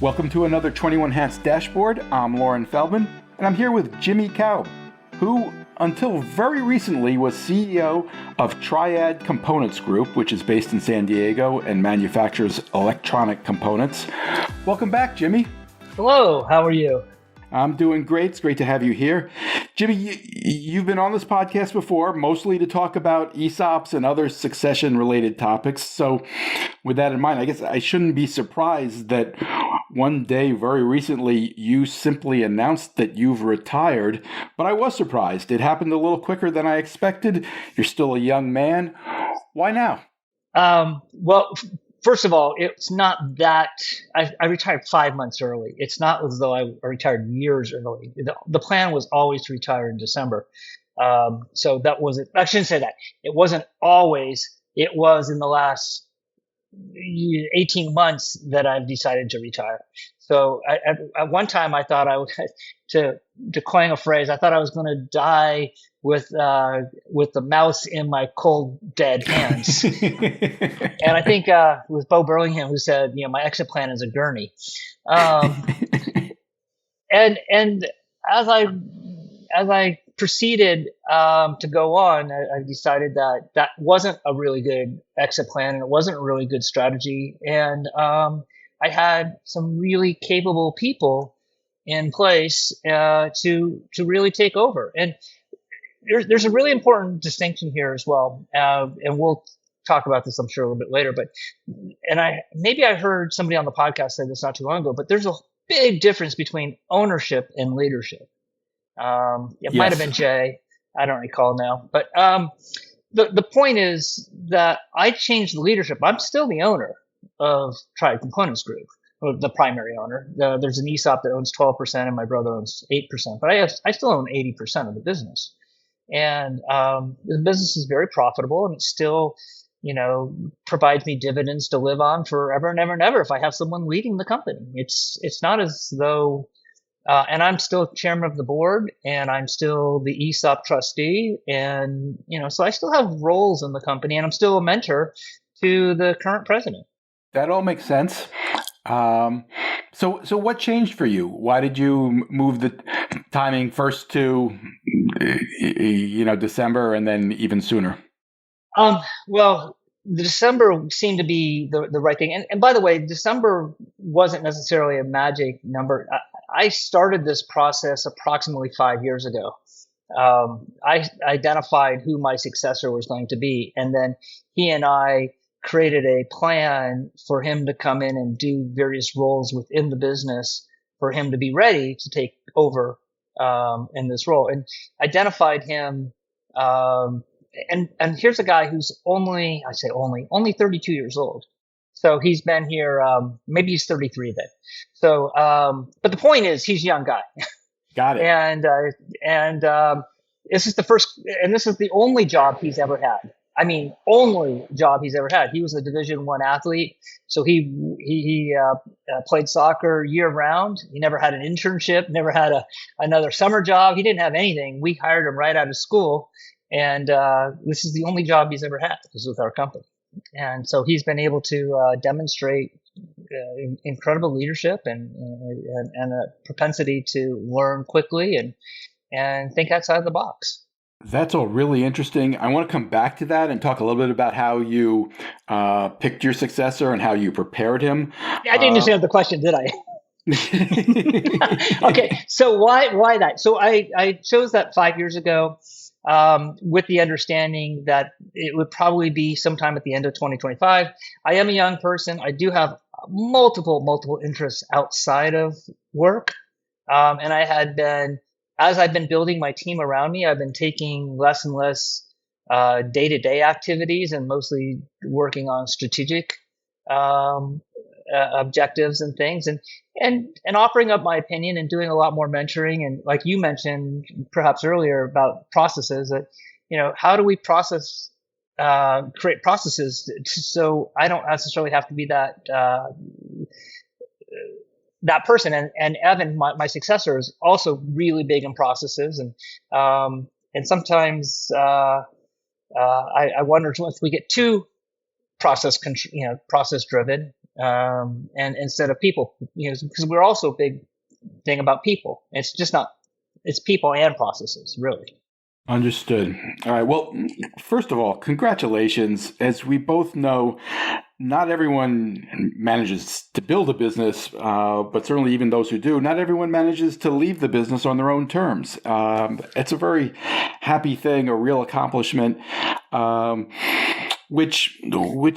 Welcome to another 21 Hats Dashboard. I'm Lauren Feldman, and I'm here with Jimmy Kalb, who, until very recently, was CEO of Triad Components Group, which is based in San Diego and manufactures electronic components. Welcome back, Jimmy. Hello, how are you? I'm doing great. It's great to have you here. Jimmy, you've been on this podcast before, mostly to talk about ESOPs and other succession-related topics. So with that in mind, I guess I shouldn't be surprised that one day very recently you simply announced that you've retired. But I was surprised. It happened a little quicker than I expected. You're still a young man. Why now? Well, first of all, it's not that I retired 5 months early. It's not as though I retired years early. The plan was always to retire in December. So that wasn't, I shouldn't say that. It wasn't always, it was in the last 18 months that I've decided to retire. So at one time I thought I would, to coin a phrase, I thought I was going to die with the mouse in my cold, dead hands. And I think it was Bo Burlingham who said, my exit plan is a gurney. And as I proceeded to go on, I decided that wasn't a really good exit plan, and it wasn't a really good strategy. And I had some really capable people in place to really take over. And there's a really important distinction here as well, and we'll talk about this, I'm sure, a little bit later. But I heard somebody on the podcast say this not too long ago, but there's a big difference between ownership and leadership. It might have been Jay, I don't recall now. But the point is that I changed the leadership. I'm still the owner of Triad Components Group, or the primary owner. There's an ESOP that owns 12%, and my brother owns 8%. But I still own 80% of the business. And the business is very profitable, and it still, provides me dividends to live on forever and ever and ever if I have someone leading the company. It's not as though, and I'm still chairman of the board, and I'm still the ESOP trustee, and so I still have roles in the company, and I'm still a mentor to the current president. That all makes sense. So what changed for you? Why did you move the timing first to, December and then even sooner? Well, the December seemed to be the right thing. And by the way, December wasn't necessarily a magic number. I started this process approximately 5 years ago. I identified who my successor was going to be, and then he and I created a plan for him to come in and do various roles within the business for him to be ready to take over in this role, and identified him. And here's a guy who's only 32 years old. So he's been here, maybe he's 33 then. So, but the point is, he's a young guy. Got it. And this is the only job he's ever had. I mean, only job he's ever had. He was a Division I athlete, so he played soccer year round. He never had an internship, never had another summer job. He didn't have anything. We hired him right out of school, and this is the only job he's ever had, is with our company. And so he's been able to demonstrate incredible leadership and a propensity to learn quickly and think outside the box. That's all really interesting. I want to come back to that and talk a little bit about how you picked your successor and how you prepared him. I didn't understand the question, did I? Okay, so why that? So I chose that 5 years ago with the understanding that it would probably be sometime at the end of 2025. I am a young person. I do have multiple interests outside of work, and I had been. As I've been building my team around me, I've been taking less and less day-to-day activities and mostly working on strategic objectives and things, and offering up my opinion and doing a lot more mentoring. And like you mentioned, perhaps earlier, about processes, that how do we create processes so I don't necessarily have to be that person. And Evan, my successor, is also really big in processes, and sometimes I wonder if we get too process driven, and instead of people, because we're also a big thing about people. It's just not, it's people and processes, really. Understood. All right. Well, first of all, congratulations. As we both know, not everyone manages to build a business, but certainly even those who do, not everyone manages to leave the business on their own terms. It's a very happy thing, a real accomplishment, which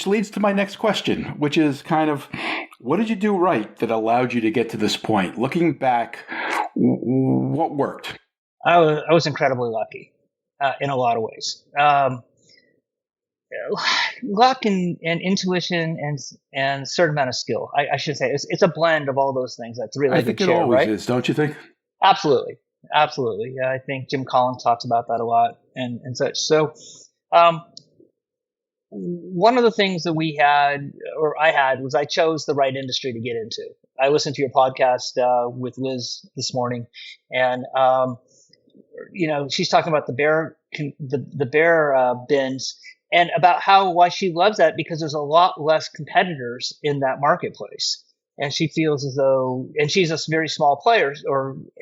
leads to my next question, which is kind of, what did you do right that allowed you to get to this point? Looking back, what worked? I was incredibly lucky in a lot of ways. Luck and intuition and a certain amount of skill. I should say it's a blend of all those things. That's really I a think good it chair, always right? is, don't you think? Absolutely, absolutely. Yeah, I think Jim Collins talks about that a lot and such. So, um, one of the things that we had, or I had, was I chose the right industry to get into. I listened to your podcast with Liz this morning, and she's talking about the bear bins, and about why she loves that, because there's a lot less competitors in that marketplace, and she feels as though, and she's a very small player,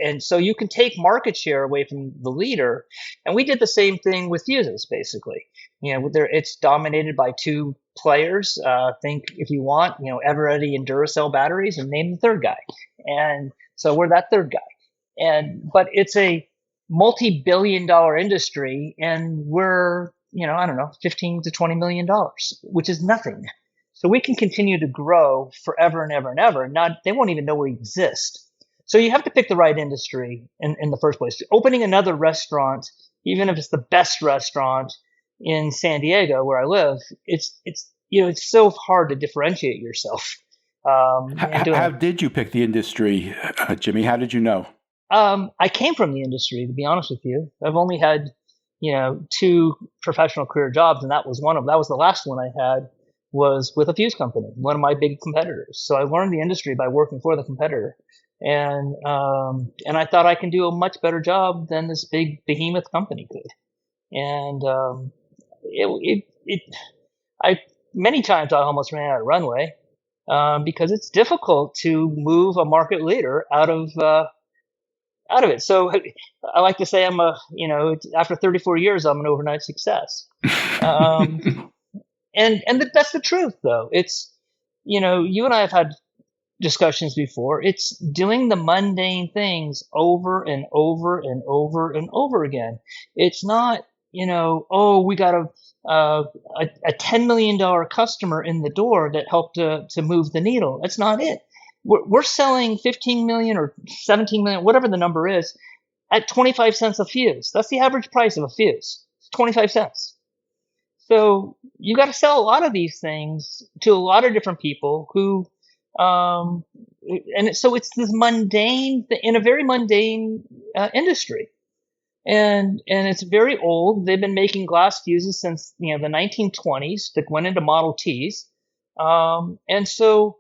and so you can take market share away from the leader. And we did the same thing with fuses, basically. It's dominated by two players. Think, if you want, Eveready and Duracell batteries, and name the third guy. And so we're that third guy. But it's a multi-billion-dollar industry, and we're, I don't know, $15 to $20 million, which is nothing. So we can continue to grow forever and ever and ever. They won't even know we exist. So you have to pick the right industry in the first place. Opening another restaurant, even if it's the best restaurant in San Diego where I live, it's so hard to differentiate yourself. How did you pick the industry, Jimmy? How did you know? I came from the industry, to be honest with you. I've only had, two professional career jobs, and that was the last one I had, was with a fuse company, one of my big competitors. So I learned the industry by working for the competitor. And I thought I can do a much better job than this big behemoth company could. And, I many times I almost ran out of runway, because it's difficult to move a market leader out of it. So I like to say after 34 years, I'm an overnight success. That's the truth, though. It's, you and I have had discussions before. It's doing the mundane things over and over and over and over again. It's not, we got a $10 million customer in the door that helped to move the needle. That's not it. We're selling 15 million or 17 million, whatever the number is, at 25 cents a fuse. That's the average price of a fuse. It's 25 cents. So you got to sell a lot of these things to a lot of different people who, so it's this mundane, in a very mundane industry. And it's very old. They've been making glass fuses since, the 1920s that went into Model Ts. And so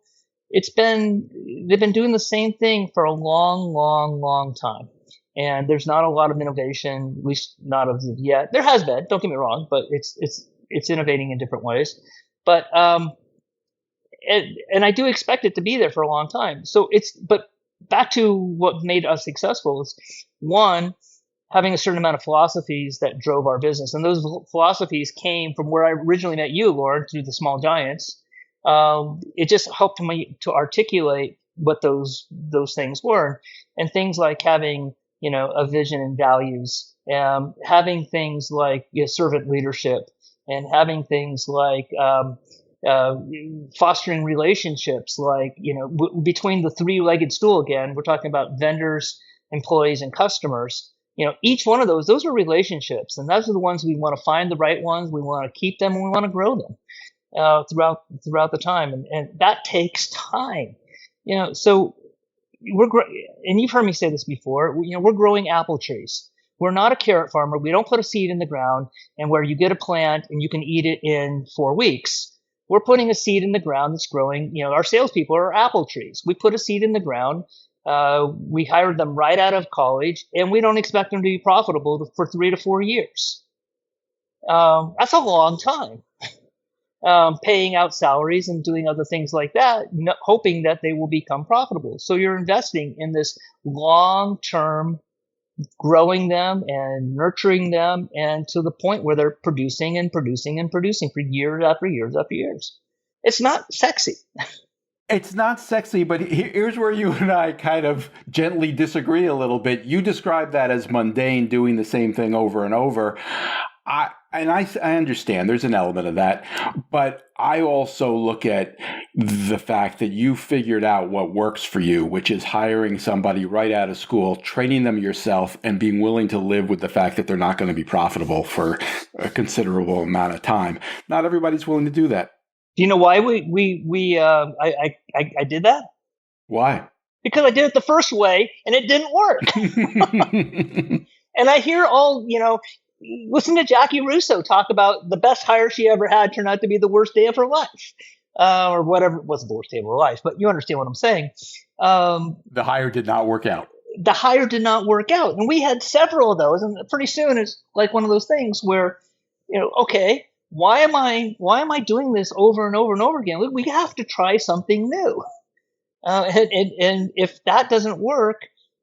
they've been doing the same thing for a long, long, long time. And there's not a lot of innovation, at least not as of yet. There has been, don't get me wrong, but it's innovating in different ways. But, and I do expect it to be there for a long time. But back to what made us successful is, one, having a certain amount of philosophies that drove our business. And those philosophies came from where I originally met you, Lauren, through the Small Giants. It just helped me to articulate what those things were, and things like having, a vision and values, having things like servant leadership, and having things like fostering relationships, like between the three-legged stool. Again, we're talking about vendors, employees, and customers. Each one of those are relationships, and those are the ones we want to find, the right ones. We want to keep them, and we want to grow them throughout the time, and that takes time. So and you've heard me say this before. We're growing apple trees. We're not a carrot farmer. We don't put a seed in the ground and where you get a plant and you can eat it in 4 weeks. We're putting a seed in the ground that's growing. Our salespeople are apple trees. We put a seed in the ground. We hired them right out of college, and we don't expect them to be profitable for 3 to 4 years. That's a long time. paying out salaries and doing other things like that, hoping that they will become profitable. So you're investing in this long-term, growing them and nurturing them, and to the point where they're producing and producing and producing for years after years after years. It's not sexy. It's not sexy, but here's where you and I kind of gently disagree a little bit. You describe that as mundane, doing the same thing over and over. I understand there's an element of that, but I also look at the fact that you figured out what works for you, which is hiring somebody right out of school, training them yourself, and being willing to live with the fact that they're not going to be profitable for a considerable amount of time. Not everybody's willing to do that. Do you know why I did that? Why? Because I did it the first way and it didn't work. And I hear listen to Jackie Russo talk about the best hire she ever had turned out to be the worst day of her life, or whatever. It wasn't the worst day of her life, but you understand what I'm saying. The hire did not work out. The hire did not work out, and we had several of those. And pretty soon, it's like one of those things where, okay, why am I doing this over and over and over again? We have to try something new, and if that doesn't work,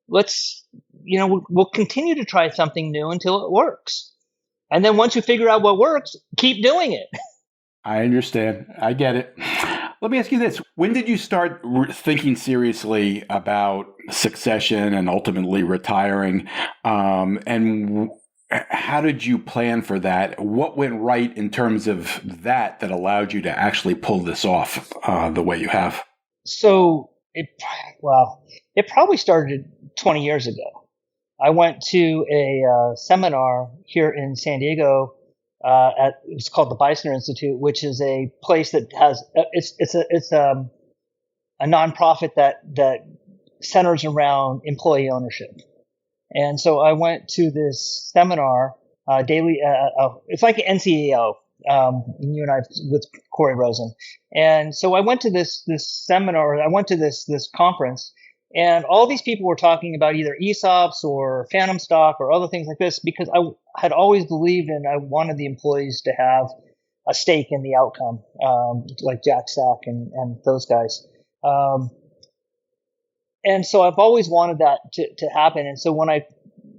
we'll continue to try something new until it works. And then once you figure out what works, keep doing it. I understand. I get it. Let me ask you this. When did you start thinking seriously about succession and ultimately retiring? And how did you plan for that? What went right in terms of that allowed you to actually pull this off the way you have? So it probably started 20 years ago. I went to a seminar here in San Diego. It's called the Beisner Institute, which is a place that has it's a nonprofit that centers around employee ownership. And so I went to this seminar daily. It's like an NCEO. You and I with Corey Rosen. And so I went to this seminar. I went to this conference. And all these people were talking about either ESOPs or phantom stock or other things like this, because I had always believed and I wanted the employees to have a stake in the outcome, like Jack Sack and those guys. And so I've always wanted that to happen. And so when I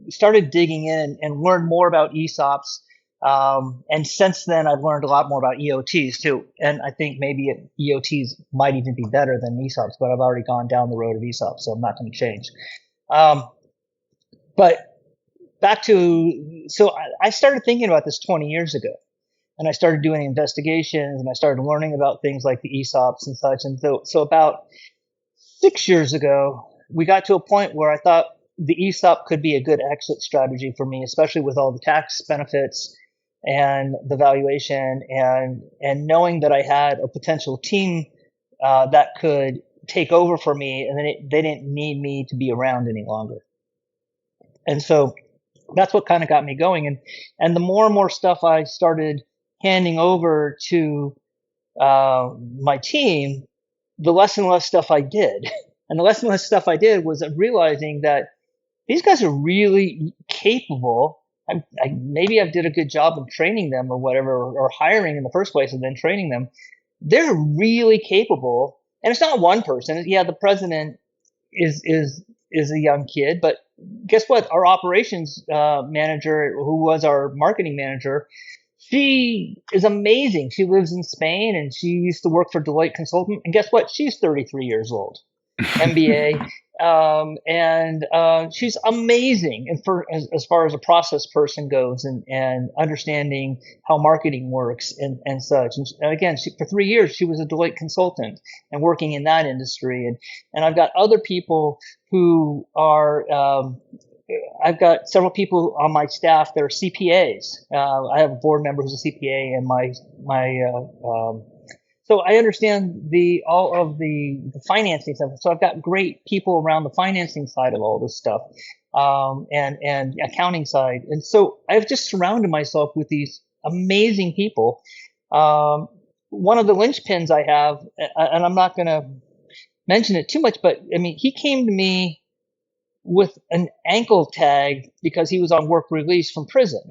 started digging in and learned more about ESOPs, and since then I've learned a lot more about EOTs too. And I think maybe EOTs might even be better than ESOPs, but I've already gone down the road of ESOPs, so I'm not going to change. But back to, so I started thinking about this 20 years ago, and I started doing investigations and I started learning about things like the ESOPs and such. And so about 6 years ago, we got to a point where I thought the ESOP could be a good exit strategy for me, especially with all the tax benefits and the valuation, and knowing that I had a potential team that could take over for me, and then they didn't need me to be around any longer. And so that's what kind of got me going. And the more and more stuff I started handing over to my team, the less and less stuff I did. And the less and less stuff I did was realizing that these guys are really capable. Maybe I did a good job of training them or whatever, or hiring in the first place and then training them. They're really capable. And it's not one person. Yeah, the president is a young kid, but guess what? Our operations manager, who was our marketing manager, she is amazing. She lives in Spain and she used to work for Deloitte Consultant. And guess what? She's 33 years old, MBA. And she's amazing. And as far as a process person goes and understanding how marketing works and such. And again, for 3 years, she was a Deloitte consultant and working in that industry. And I've got other people who are, I've got several people on my staff that are CPAs. I have a board member who's a CPA, and so I understand all of the financing stuff. So I've got great people around the financing side of all this stuff, and accounting side. And so I've just surrounded myself with these amazing people. One of the linchpins I have, and I'm not going to mention it too much, but I mean, he came to me with an ankle tag because he was on work release from prison.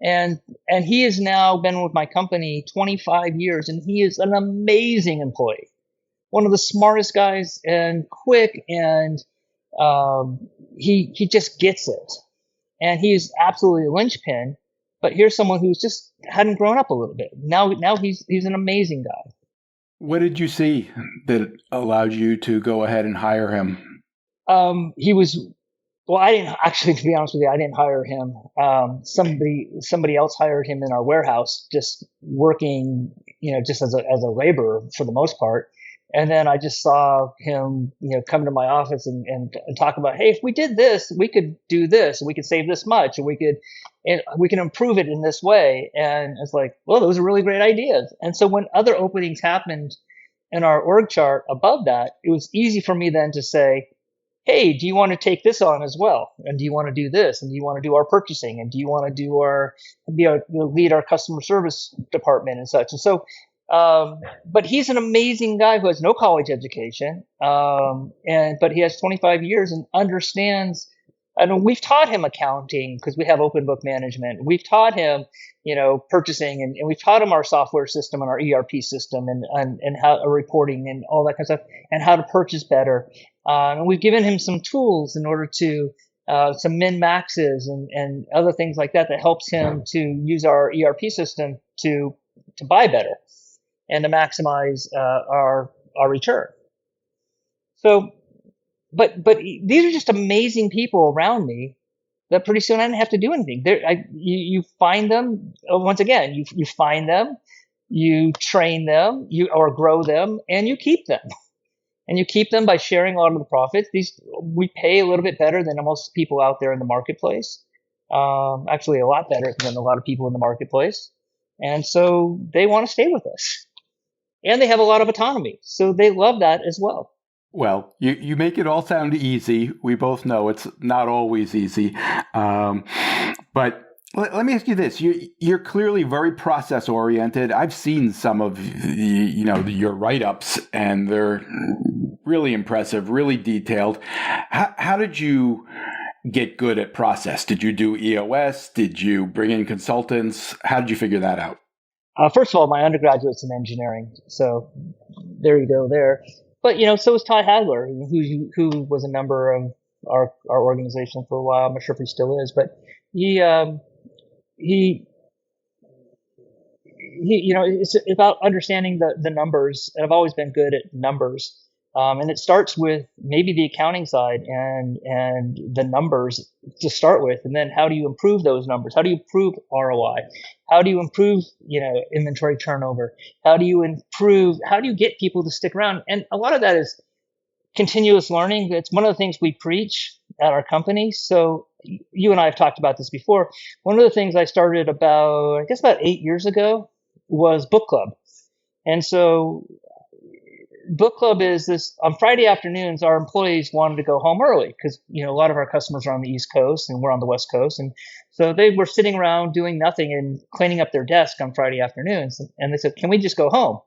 And he has now been with my company 25 years, and he is an amazing employee, one of the smartest guys, and quick, and he just gets it, and he's absolutely a linchpin. But here's someone who's just hadn't grown up a little bit. Now he's an amazing guy. What did you see that allowed you to go ahead and hire him? He was, well, I didn't actually, to be honest with you, I didn't hire him. Somebody else hired him in our warehouse, just working, just as a laborer for the most part. And then I just saw him, come to my office and talk about, hey, if we did this, we could do this, and we could save this much, and we can improve it in this way. And it's like, well, those are really great ideas. And so when other openings happened in our org chart above that, it was easy for me then to say, hey, do you want to take this on as well? And do you want to do this? And do you want to do our purchasing? And do you want to lead our customer service department and such? And so, but he's an amazing guy who has no college education, but he has 25 years and understands. And we've taught him accounting because we have open book management. We've taught him, purchasing, and we've taught him our software system and our ERP system and how reporting and all that kind of stuff, and how to purchase better. And we've given him some tools in order to some min maxes and other things like that helps him to use our ERP system to buy better and to maximize our return. So, but these are just amazing people around me that pretty soon I didn't have to do anything. You find them once again. You find them, you train them, or grow them, and you keep them. And you keep them by sharing a lot of the profits. We pay a little bit better than most people out there in the marketplace. Actually, a lot better than a lot of people in the marketplace. And so they want to stay with us. And they have a lot of autonomy. So they love that as well. Well, you make it all sound easy. We both know it's not always easy. But let me ask you this. You're clearly very process oriented. I've seen some of your write-ups, and they're really impressive, really detailed. How did you get good at process? Did you do EOS? Did you bring in consultants? How did you figure that out? First of all, my undergraduate's in engineering, so there you go there. But so was Todd Hagler, who was a member of our organization for a while. I'm not sure if he still is, but he it's about understanding the numbers, and I've always been good at numbers. And it starts with maybe the accounting side and the numbers to start with, and then how do you improve those numbers? How do you improve ROI? How do you improve, inventory turnover? How do you get people to stick around? And a lot of that is continuous learning. It's one of the things we preach at our company. So you and I have talked about this before. One of the things I started about 8 years ago was book club. And so book club is this on Friday afternoons. Our employees wanted to go home early because a lot of our customers are on the East Coast and we're on the West Coast, and so they were sitting around doing nothing and cleaning up their desk on Friday afternoons. And they said, "Can we just go home?"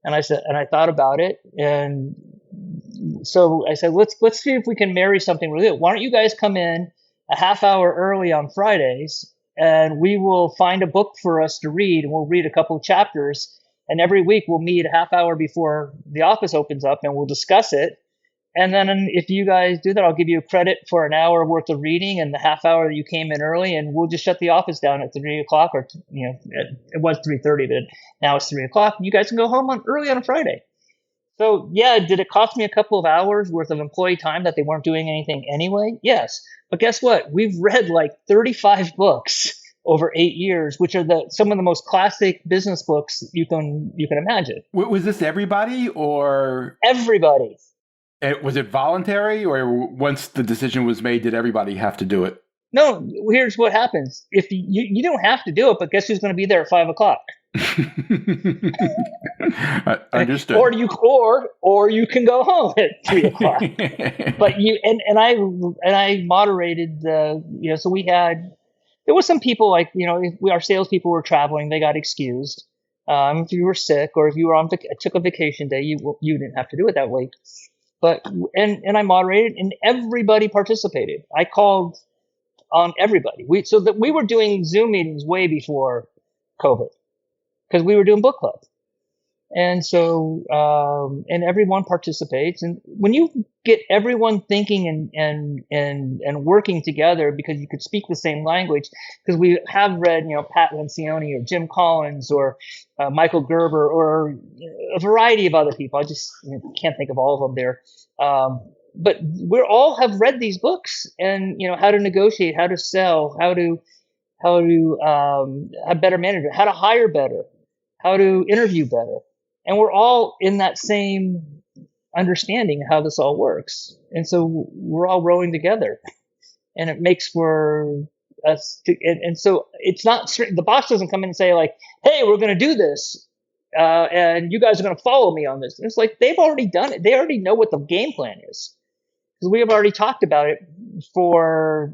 And I said, and I thought about it, and so I said, "Let's see if we can marry something with it. Why don't you guys come in a half hour early on Fridays, and we will find a book for us to read, and we'll read a couple of chapters." And every week we'll meet a half hour before the office opens up and we'll discuss it. And then if you guys do that, I'll give you credit for an hour worth of reading and the half hour that you came in early, and we'll just shut the office down at 3:00, or, it was 3:30, but now it's 3:00. You guys can go home early on a Friday. So yeah, did it cost me a couple of hours worth of employee time that they weren't doing anything anyway? Yes. But guess what? We've read like 35 books over 8 years, which are some of the most classic business books you can imagine. Was this everybody or? Everybody. Was it voluntary, or once the decision was made, did everybody have to do it? No, here's what happens. If you don't have to do it, but guess who's going to be there at 5:00? Understood. Or you can go home at 3:00. But I moderated so we had. There was some people our salespeople were traveling, they got excused. If you were sick or if you were took a vacation day, you didn't have to do it that week. But and I moderated, and everybody participated. I called on everybody. So that we were doing Zoom meetings way before COVID because we were doing book club. And so, and everyone participates. And when you get everyone thinking and working together because you could speak the same language, because we have read, Pat Lencioni or Jim Collins or Michael Gerber or a variety of other people. I just can't think of all of them there. But we all have read these books and, how to negotiate, how to sell, how to have better management, how to hire better, how to interview better. And we're all in that same understanding of how this all works. And so we're all rowing together. And it makes for us to, and so it's not, the boss doesn't come in and say like, hey, we're going to do this. And you guys are going to follow me on this. And it's like, they've already done it. They already know what the game plan is. Because we have already talked about it for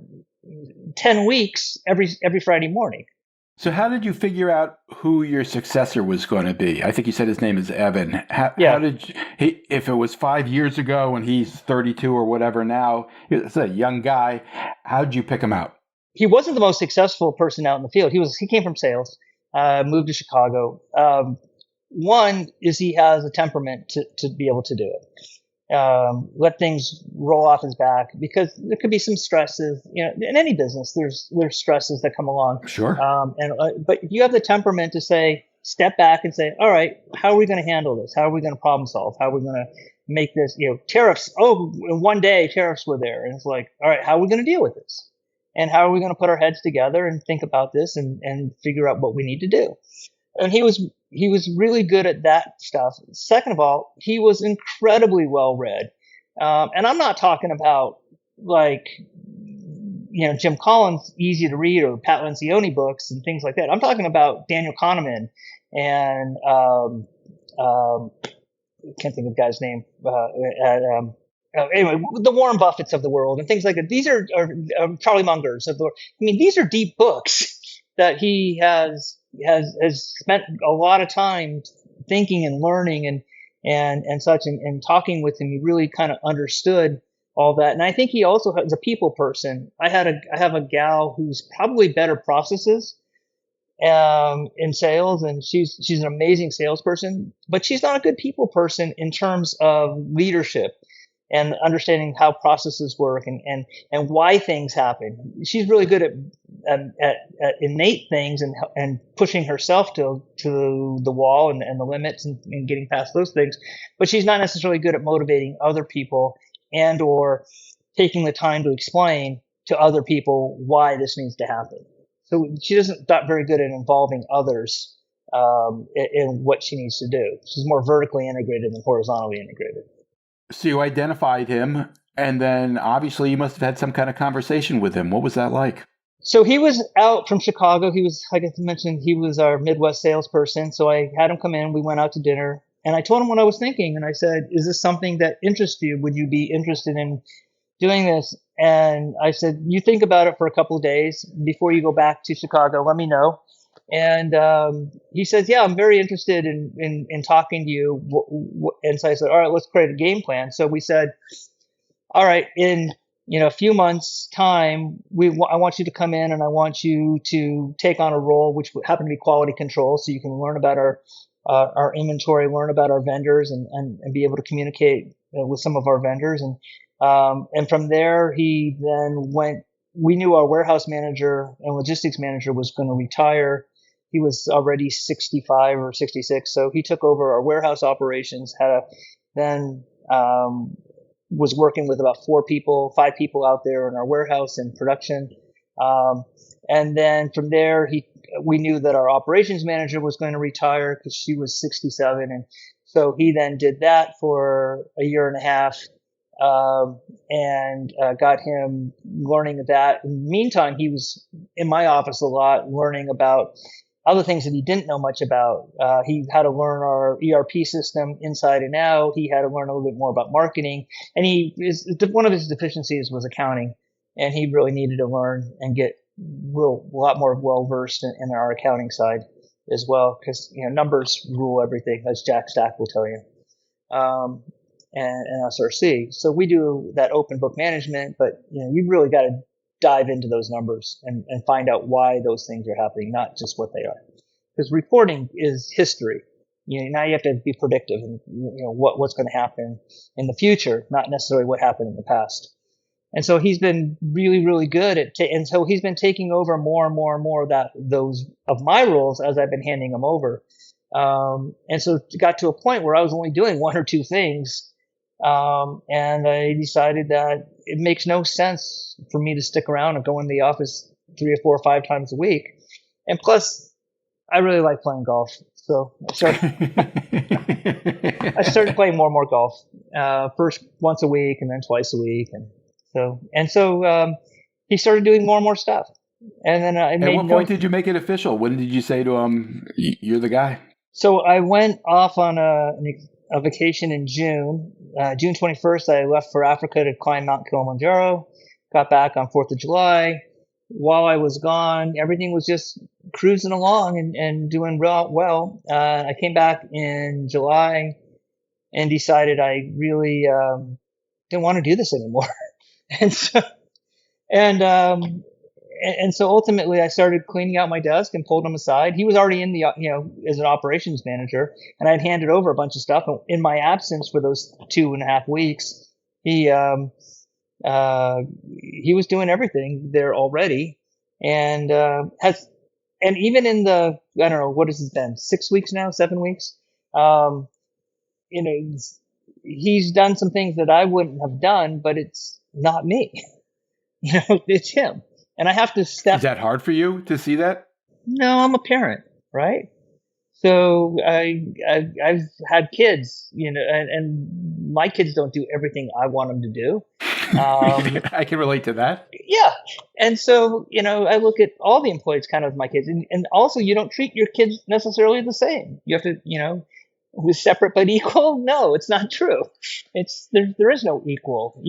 10 weeks every Friday morning. So how did you figure out who your successor was going to be? I think you said his name is Evan. How did if it was 5 years ago and he's 32 or whatever now, it's a young guy, how did you pick him out? He wasn't the most successful person out in the field. He came from sales, moved to Chicago. One is he has a temperament to be able to do it. Let things roll off his back because there could be some stresses, in any business, there's stresses that come along. Sure. But if you have the temperament to say, step back and say, all right, how are we going to handle this? How are we going to problem solve? How are we going to make this, tariffs? Oh, in one day tariffs were there. And it's like, all right, how are we going to deal with this? And how are we going to put our heads together and think about this and figure out what we need to do? And he was really good at that stuff. Second of all, he was incredibly well read. And I'm not talking about like, Jim Collins, easy to read, or Pat Lencioni books and things like that. I'm talking about Daniel Kahneman and, can't think of the guy's name. Anyway, the Warren Buffetts of the world and things like that. These are Charlie Mungers of the world. I mean, these are deep books that he has spent a lot of time thinking and learning and such and talking with him. He really kind of understood all that. And I think he also is a people person. I have a gal who's probably better processes in sales, and she's an amazing salesperson, but she's not a good people person in terms of leadership and understanding how processes work and why things happen. She's really good at innate things and pushing herself to the wall and the limits and getting past those things. But she's not necessarily good at motivating other people and or taking the time to explain to other people why this needs to happen. So she doesn't not very good at involving others in what she needs to do. She's more vertically integrated than horizontally integrated. So you identified him, and then obviously you must have had some kind of conversation with him. What was that like? So he was out from Chicago. He was, like I mentioned, he was our Midwest salesperson. So I had him come in. We went out to dinner, and I told him what I was thinking. And I said, is this something that interests you? Would you be interested in doing this? And I said, you think about it for a couple of days before you go back to Chicago. Let me know. And he says, yeah, I'm very interested in talking to you. And so I said, all right, let's create a game plan. So we said, all right, in a few months' time, I want you to come in and I want you to take on a role which would happen to be quality control, so you can learn about our inventory, learn about our vendors, and be able to communicate with some of our vendors. And from there, he then went. We knew our warehouse manager and logistics manager was going to retire. He was already 65 or 66, so he took over our warehouse operations. Was working with about 5 people out there in our warehouse and production. And then from there, we knew that our operations manager was going to retire because she was 67, and so he then did that for a year and a half. And got him learning that. In the meantime, he was in my office a lot, learning about other things that he didn't know much about. He had to learn our ERP system inside and out. He had to learn a little bit more about marketing. And one of his deficiencies was accounting. And he really needed to learn and get a lot more well-versed in our accounting side as well. Because, numbers rule everything, as Jack Stack will tell you. And SRC. So we do that open book management, but you've really got to dive into those numbers and find out why those things are happening, not just what they are. Because reporting is history. Now you have to be predictive and what's going to happen in the future, not necessarily what happened in the past. And so he's been really, really good at, and so he's been taking over more and more and more of those of my roles as I've been handing them over. And so it got to a point where I was only doing one or two things. And I decided that it makes no sense for me to stick around and go in the office 3 or 4 or 5 times a week. And plus, I really like playing golf. So I started playing more and more golf, first once a week and then twice a week. And so he started doing more and more stuff. And then At what point did you make it official? When did you say to him, you're the guy? So I went off on a vacation in June. June 21st, I left for Africa to climb Mount Kilimanjaro. Got back on 4th of July. While I was gone, everything was just cruising along and doing well. I came back in July and decided I really didn't want to do this anymore. And so ultimately I started cleaning out my desk and pulled him aside. He was already in the, as an operations manager, and I'd handed over a bunch of stuff. And in my absence for those 2.5 weeks, he was doing everything there already, and even in the, I don't know, what has it been, 6 weeks now, 7 weeks? He's done some things that I wouldn't have done, but it's not me. It's him. And I have to step. Is that hard for you to see that? No, I'm a parent, right? So I've had kids, and my kids don't do everything I want them to do. I can relate to that. Yeah. And so, I look at all the employees kind of my kids, and also you don't treat your kids necessarily the same. You have to, who's separate but equal? No, it's not true. There is no equal.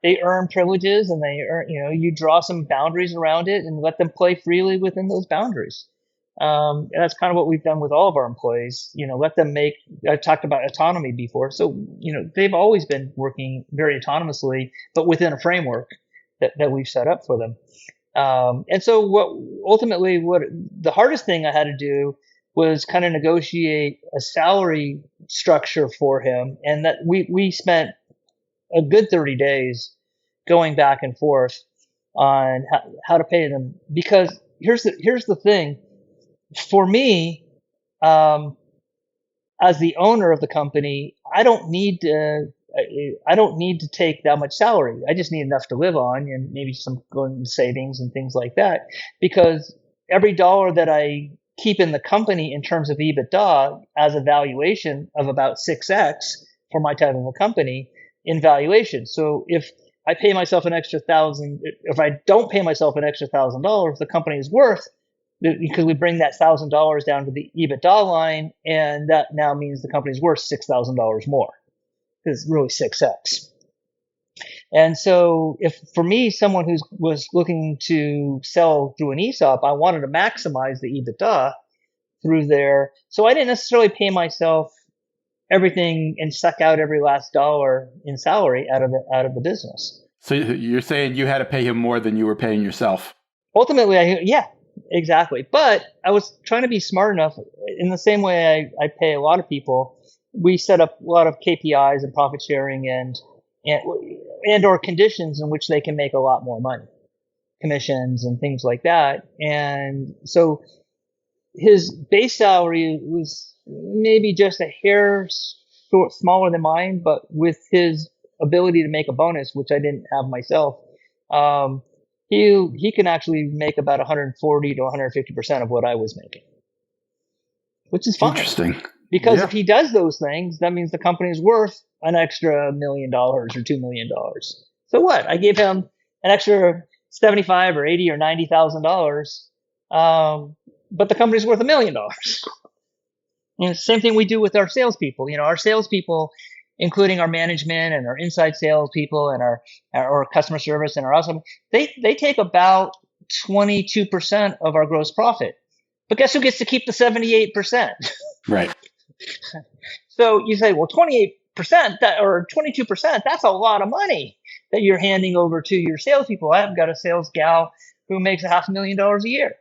They earn privileges, and they earn, you draw some boundaries around it and let them play freely within those boundaries. And that's kind of what we've done with all of our employees, let them I've talked about autonomy before. So, they've always been working very autonomously, but within a framework that we've set up for them. And so what the hardest thing I had to do was kind of negotiate a salary structure for him. And that we spent a good 30 days going back and forth on how to pay them, because here's the thing. For me, as the owner of the company, I don't need to take that much salary. I just need enough to live on, and maybe some going savings and things like that. Because every dollar that I keep in the company in terms of EBITDA as a valuation of about 6x for my type of a company in valuation. So if I pay myself an extra $1,000, if I don't pay myself an extra $1,000, the company is worth, because we bring that $1,000 down to the EBITDA line, and that now means the company's worth $6,000 more. It's really 6x. And so if for me, someone who was looking to sell through an ESOP, I wanted to maximize the EBITDA through there. So I didn't necessarily pay myself everything and suck out every last dollar in salary out of the business. So you're saying you had to pay him more than you were paying yourself? Ultimately, yeah, exactly. But I was trying to be smart enough. In the same way I pay a lot of people, we set up a lot of KPIs and profit sharing and or conditions in which they can make a lot more money, commissions and things like that. And so his base salary was maybe just a hair smaller than mine, but with his ability to make a bonus, which I didn't have myself, he can actually make about 140 to 150% of what I was making, which is fine. Interesting. Because if he does those things, that means the company is worth an extra $1 million or $2 million. So what? I gave him an extra $75 or $80 or $90,000, but the company's worth $1 million. Same thing we do with our salespeople. Our salespeople, including our management and our inside salespeople and our customer service and our awesome, they take about 22% of our gross profit. But guess who gets to keep the 78%? Right. So you say, well, 28% that or 22%, that's a lot of money that you're handing over to your salespeople. I've got a sales gal who makes $500,000 a year,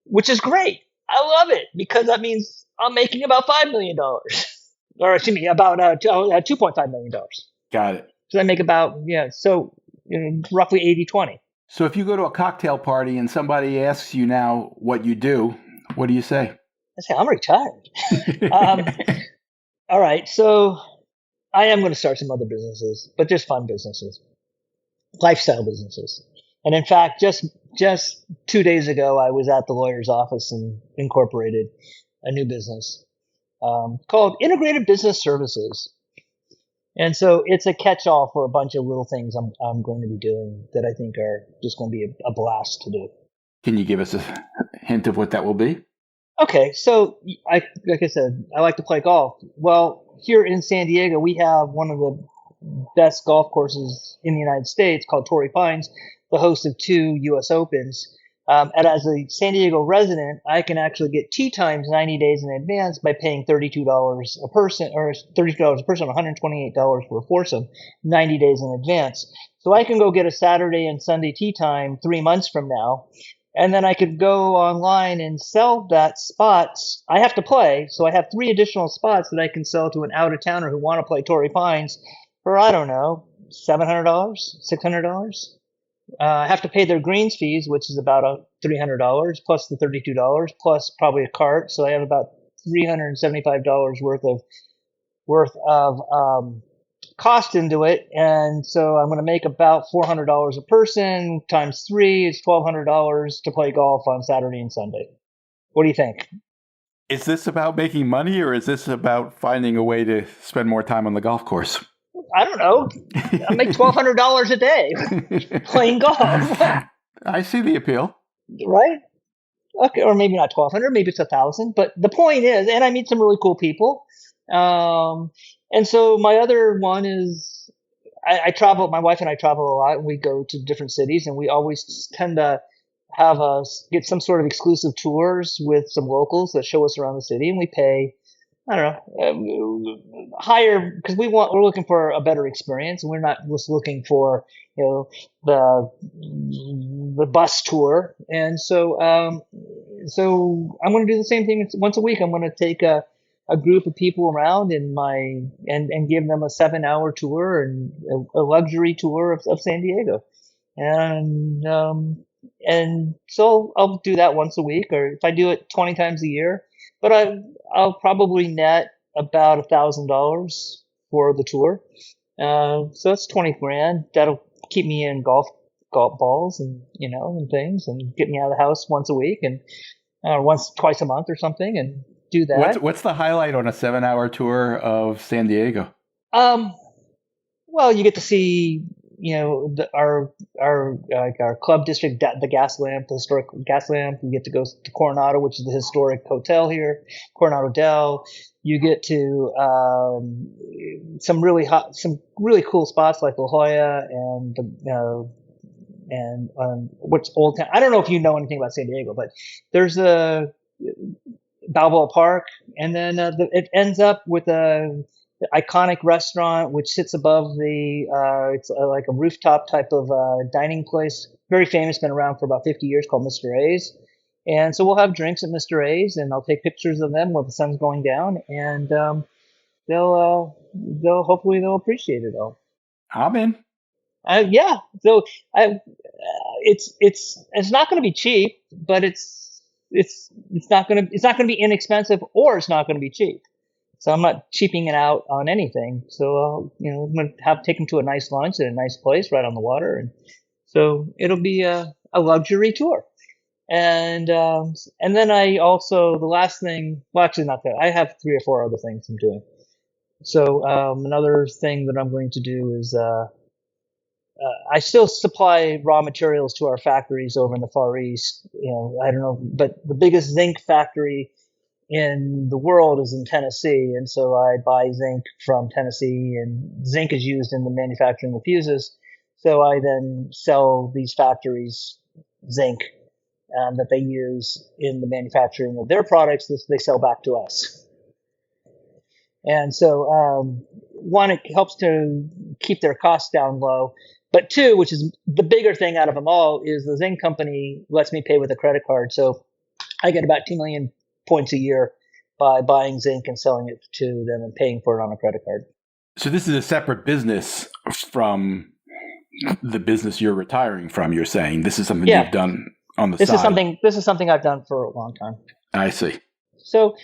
which is great. I love it because that means I'm making about $5 million, or excuse me, about $2.5 million. Got it. So I make about, so roughly 80-20. So if you go to a cocktail party and somebody asks you now what you do, what do you say? I say, I'm retired. All right. So I am going to start some other businesses, but just fun businesses, lifestyle businesses. And in fact, just 2 days ago, I was at the lawyer's office and incorporated a new business called Integrated Business Services. And so it's a catch-all for a bunch of little things I'm going to be doing that I think are just going to be a blast to do. Can you give us a hint of what that will be? Okay, so like I said, I like to play golf. Well, here in San Diego, we have one of the best golf courses in the United States called Torrey Pines, the host of 2 U.S. Opens. And as a San Diego resident, I can actually get tee times 90 days in advance by paying $32 a person, or $32 a person, $128 for a foursome, 90 days in advance. So I can go get a Saturday and Sunday tee time 3 months from now, and then I could go online and sell that spots. I have to play, so I have 3 additional spots that I can sell to an out-of-towner who want to play Torrey Pines for, I don't know, $700, $600. I have to pay their greens fees, which is about $300 plus the $32 plus probably a cart. So I have about $375 worth of cost into it, and so I'm going to make about $400 a person times 3 is $1,200 to play golf on Saturday and Sunday. What do you think? Is this about making money, or is this about finding a way to spend more time on the golf course? I don't know. I make $1,200 a day playing golf. I see the appeal. Right? Okay, or maybe not 1,200, maybe it's 1,000. But the point is, and I meet some really cool people. And so my other one is I travel. My wife and I travel a lot, and we go to different cities, and we always tend to get some sort of exclusive tours with some locals that show us around the city, and we pay, I don't know, higher because we're looking for a better experience, and we're not just looking for the bus tour. And so I'm going to do the same thing once a week. I'm going to take a group of people around and give them a 7-hour tour and a luxury tour of San Diego, and so I'll do that once a week, or if I do it 20 times a year. But I'll probably net about $1,000 for the tour. So that's 20 grand. That'll keep me in golf balls and things, and get me out of the house once a week and twice a month or something, and do that. What's the highlight on a 7-hour tour of San Diego? Well, you get to see our club district, the historic gas lamp. You get to go to Coronado, which is the historic hotel here, Coronado Del. You get to some really cool spots like La Jolla and what's Old Town. I don't know if you know anything about San Diego, but there's a Balboa Park, and then it ends up with a iconic restaurant which sits above it's like a rooftop type of dining place, very famous, been around for about 50 years, called Mr. A's. And so we'll have drinks at Mr. A's, and I'll take pictures of them while the sun's going down, and they'll appreciate it all. I'm in. Yeah. So it's not going to be cheap, but it's not going to be inexpensive, or it's not going to be cheap. So I'm not cheaping it out on anything. So I'm going to take them to a nice lunch at a nice place right on the water, and so it'll be a luxury tour. And then I also, the last thing, well, actually not that, I have 3 or 4 other things I'm doing. So another thing that I'm going to do is I still supply raw materials to our factories over in the Far East. I don't know, but the biggest zinc factory in the world is in Tennessee, and so I buy zinc from Tennessee, and zinc is used in the manufacturing of fuses. So I then sell these factories zinc that they use in the manufacturing of their products. They sell back to us. And so, one, it helps to keep their costs down low. But two, which is the bigger thing out of them all, is the Zinc company lets me pay with a credit card. So I get about 2 million points a year by buying zinc and selling it to them and paying for it on a credit card. So this is a separate business from the business you're retiring from, you're saying. This is something you've done on the side. This is something I've done for a long time. I see. So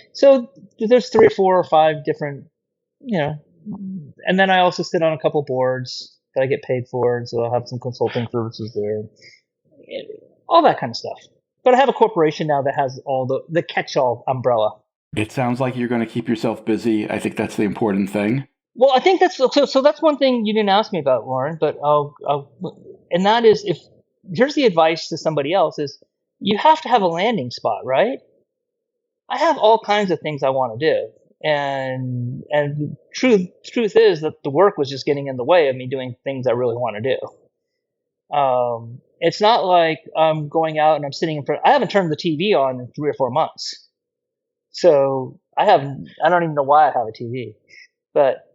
there's 3 or 4 or 5 different, and then I also sit on a couple boards that I get paid for, and so I'll have some consulting services there, all that kind of stuff. But I have a corporation now that has all the catch-all umbrella. It sounds like you're going to keep yourself busy. I think that's the important thing. Well, I think that's so that's one thing you didn't ask me about, Lauren, but and that is, if here's the advice to somebody else, is you have to have a landing spot, right? I have all kinds of things I want to do. And truth is that the work was just getting in the way of me doing things I really want to do. It's not like I'm going out and I'm sitting in front. I haven't turned the TV on in 3 or 4 months, so I don't even know why I have a TV. But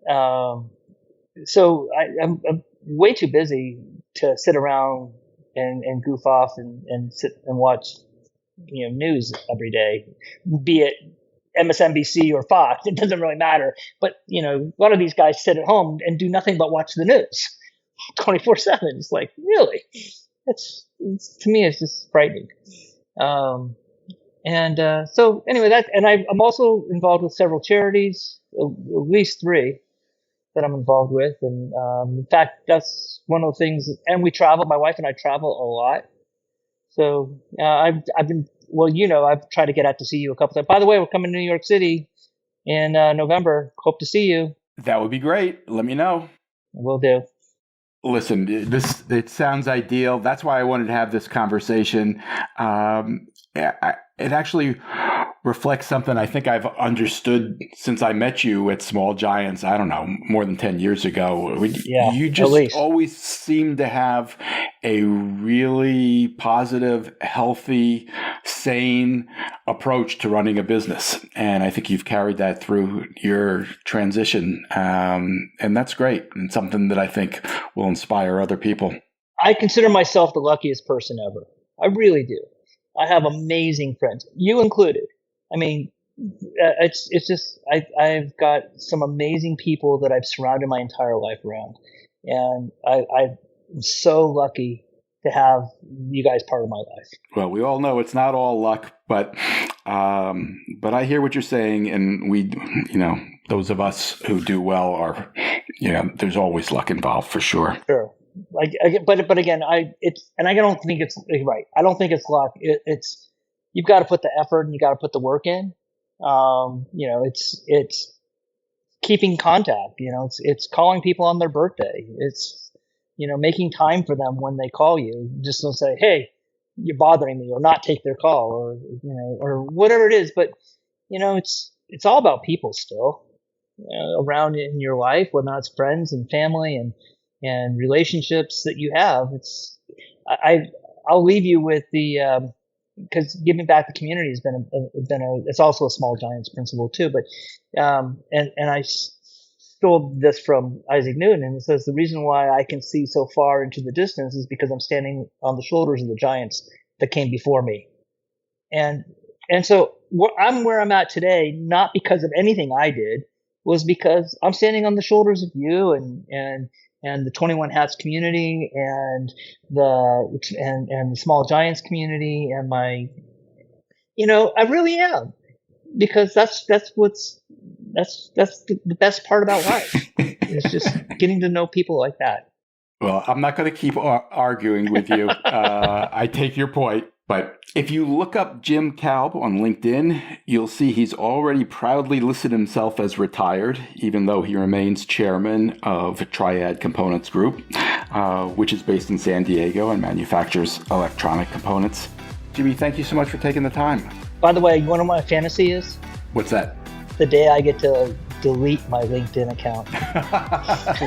so I'm way too busy to sit around and goof off and sit and watch news every day, be it MSNBC or Fox. It doesn't really matter. But a lot of these guys sit at home and do nothing but watch the news 24/7. It's like, really? It's to me, it's just frightening. So anyway, I'm also involved with several charities, at least 3 that I'm involved with. And in fact, that's one of the things. And we travel. My wife and I travel a lot. So I've been. Well, I've tried to get out to see you a couple times. By the way, we're coming to New York City in November. Hope to see you. That would be great. Let me know. Will do. Listen, it sounds ideal. That's why I wanted to have this conversation. It actually reflects something I think I've understood since I met you at Small Giants, I don't know, more than 10 years ago. You just always seem to have a really positive, healthy, sane approach to running a business. And I think you've carried that through your transition. And that's great, and something that I think will inspire other people. I consider myself the luckiest person ever. I really do. I have amazing friends, you included. I mean, it's just I've got some amazing people that I've surrounded my entire life around, and I'm so lucky to have you guys part of my life. Well, we all know it's not all luck, but I hear what you're saying, and we, those of us who do well are, there's always luck involved for sure. Sure. But again, I don't think it's right. I don't think it's luck. It's you've got to put the effort and you got to put the work in. It's keeping contact. It's calling people on their birthday. It's making time for them when they call you. Just don't say, "Hey, you're bothering me," or not take their call, or or whatever it is. But it's all about people still around in your life, whether it's friends and family and relationships that you have. I'll leave you with the because giving back to the community has been it's also a Small Giants principle too. But and I stole this from Isaac Newton, and it says the reason why I can see so far into the distance is because I'm standing on the shoulders of the giants that came before me. And so I'm where I'm at today, not because of anything I did, was because I'm standing on the shoulders of you and the 21 Hats community and the Small Giants community and my, I really am, because that's the best part about life. It's just getting to know people like that. Well, I'm not going to keep arguing with you. I take your point. But if you look up Jim Kalb on LinkedIn, you'll see he's already proudly listed himself as retired, even though he remains chairman of Triad Components Group, which is based in San Diego and manufactures electronic components. Jimmy, thank you so much for taking the time. By the way, you want to know what my fantasy is? What's that? The day I get to delete my LinkedIn account.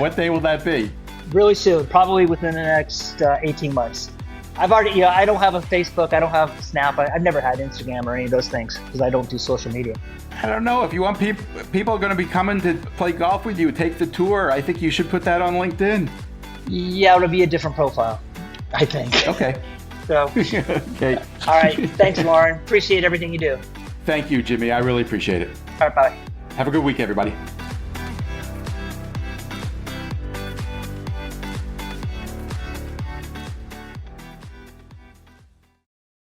What day will that be? Really soon, probably within the next 18 months. I've already, I don't have a Facebook. I don't have Snap. I've never had Instagram or any of those things because I don't do social media. I don't know. If you want people are going to be coming to play golf with you, take the tour, I think you should put that on LinkedIn. Yeah, it'll be a different profile, I think. Okay. So, okay. All right. Thanks, Lauren. Appreciate everything you do. Thank you, Jimmy. I really appreciate it. All right, bye. Have a good week, everybody.